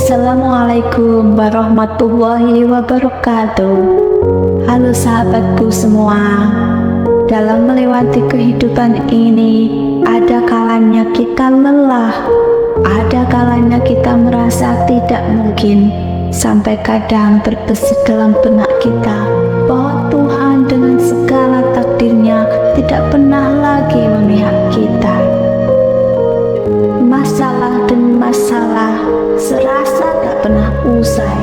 Assalamualaikum warahmatullahi wabarakatuh. Halo sahabatku semua. Dalam melewati kehidupan ini, ada kalanya kita lelah, ada kalanya kita merasa tidak mungkin. Sampai kadang terbesit dalam benak kita bahwa Tuhan dengan segala takdirnya tidak pernah lagi memihak kita. Masalah demi masalah serasa tak pernah usai.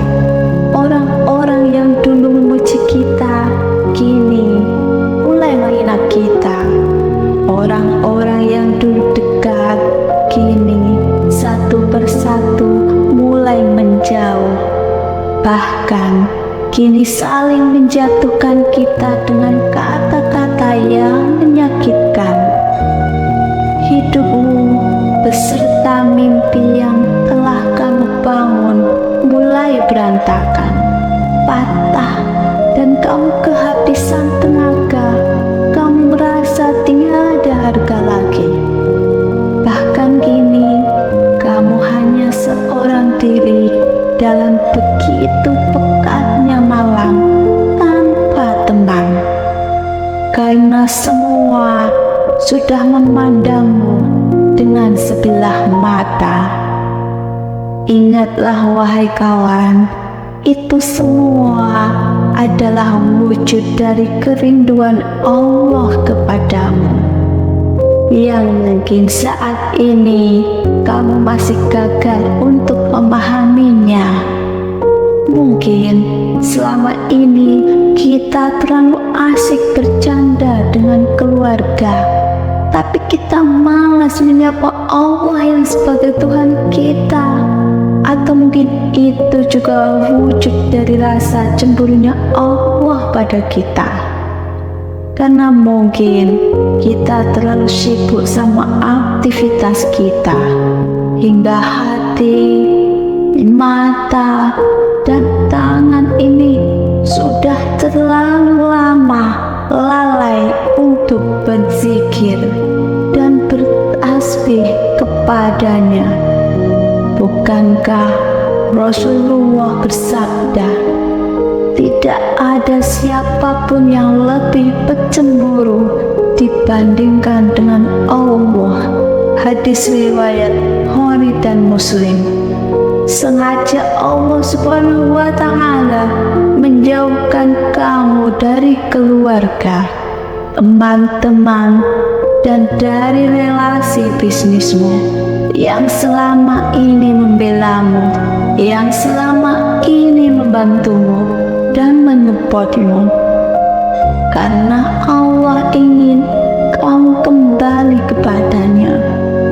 Orang-orang yang dulu memuji kita kini mulai menghina kita. Orang-orang yang dulu dekat kini satu persatu mulai menjauh. Bahkan kini saling menjatuhkan kita dengan kata-kata yang menyakitkan. Hidupmu beserta mimpi yang telah kamu bangun mulai berantakan, patah, dan kamu kehabisan tenaga. Kamu merasa tiada harga lagi. Bahkan kini kamu hanya seorang diri dalam begitu pekatnya malam tanpa teman, karena semua sudah memandangmu dengan sebelah mata. Ingatlah wahai kawan, itu semua adalah wujud dari kerinduan Allah kepadamu, yang mungkin saat ini kamu masih gagal untuk memahaminya. Mungkin selama ini kita terlalu asik bercanda dengan keluarga, tapi kita malas menyapa Allah yang sebagai Tuhan kita. Atau mungkin itu juga wujud dari rasa cemburunya Allah pada kita, karena mungkin kita terlalu sibuk sama aktivitas kita, hingga hati, mata, dan tangan ini sudah terlalu lama lalai untuk berzikir dan bertasbih kepadanya. Bukankah Rasulullah bersabda, tidak ada siapapun yang lebih pencemburu dibandingkan dengan Allah. Hadis riwayat Bukhari dan Muslim. Sengaja Allah Subhanahu wa Ta'ala menjauhkan kamu dari keluarga, teman-teman, dan dari relasi bisnismu yang selama ini membelamu, yang selama ini membantumu dan menyupportmu, karena Allah ingin kamu kembali kepadanya,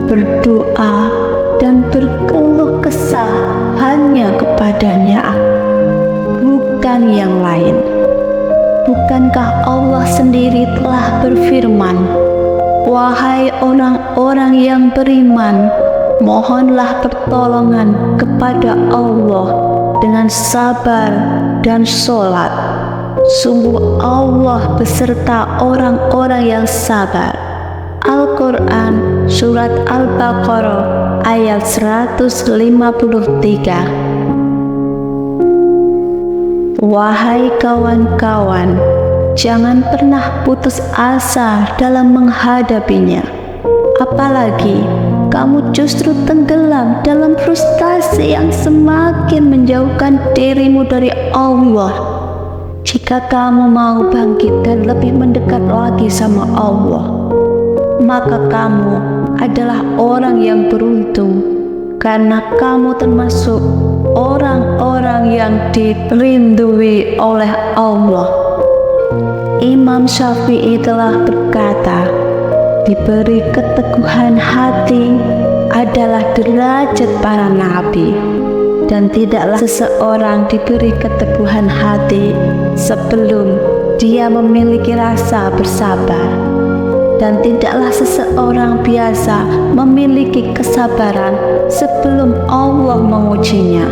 berdoa dan berkeluh kesah hanya kepadanya, bukan yang lain. Bukankah Allah sendiri telah berfirman, wahai orang-orang yang beriman, mohonlah pertolongan kepada Allah dengan sabar dan sholat. Sungguh Allah beserta orang-orang yang sabar. Al-Quran Surat Al-Baqarah ayat 153. Wahai kawan-kawan, jangan pernah putus asa dalam menghadapinya. Apalagi kamu justru tenggelam dalam frustasi yang semakin menjauhkan dirimu dari Allah. Jika kamu mau bangkit dan lebih mendekat lagi sama Allah, maka kamu adalah orang yang beruntung, karena kamu termasuk orang-orang yang dirindui oleh Allah. Imam Syafi'i telah berkata, diberi keteguhan hati adalah derajat para nabi, dan tidaklah seseorang diberi keteguhan hati sebelum dia memiliki rasa bersabar, dan tidaklah seseorang biasa memiliki kesabaran sebelum Allah mengujinya.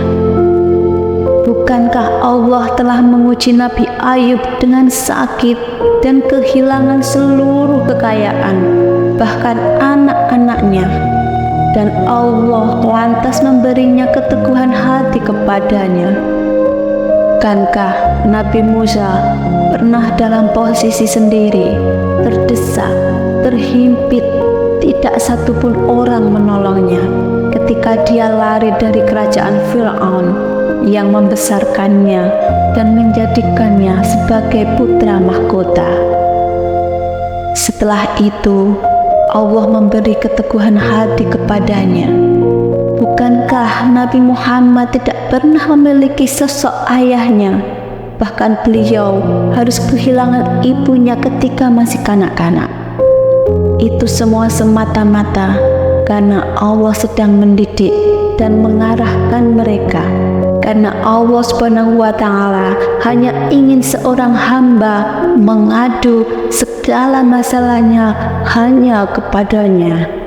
Bukankah Allah telah menguji Nabi Ayub dengan sakit dan kehilangan seluruh kekayaan, bahkan anak-anaknya, dan Allah lantas memberinya keteguhan hati kepadanya. Bukankah Nabi Musa pernah dalam posisi sendiri, terdesak, terhimpit, tidak satupun orang menolongnya ketika dia lari dari kerajaan Fir'aun yang membesarkannya dan menjadikannya sebagai putra mahkota. Setelah itu, Allah memberi keteguhan hati kepadanya. Bukankah Nabi Muhammad tidak pernah memiliki sosok ayahnya? Bahkan beliau harus kehilangan ibunya ketika masih kanak-kanak. Itu semua semata-mata karena Allah sedang mendidik dan mengarahkan mereka. Karena Allah Subhanahu wa Ta'ala hanya ingin seorang hamba mengadu segala masalahnya hanya kepadanya.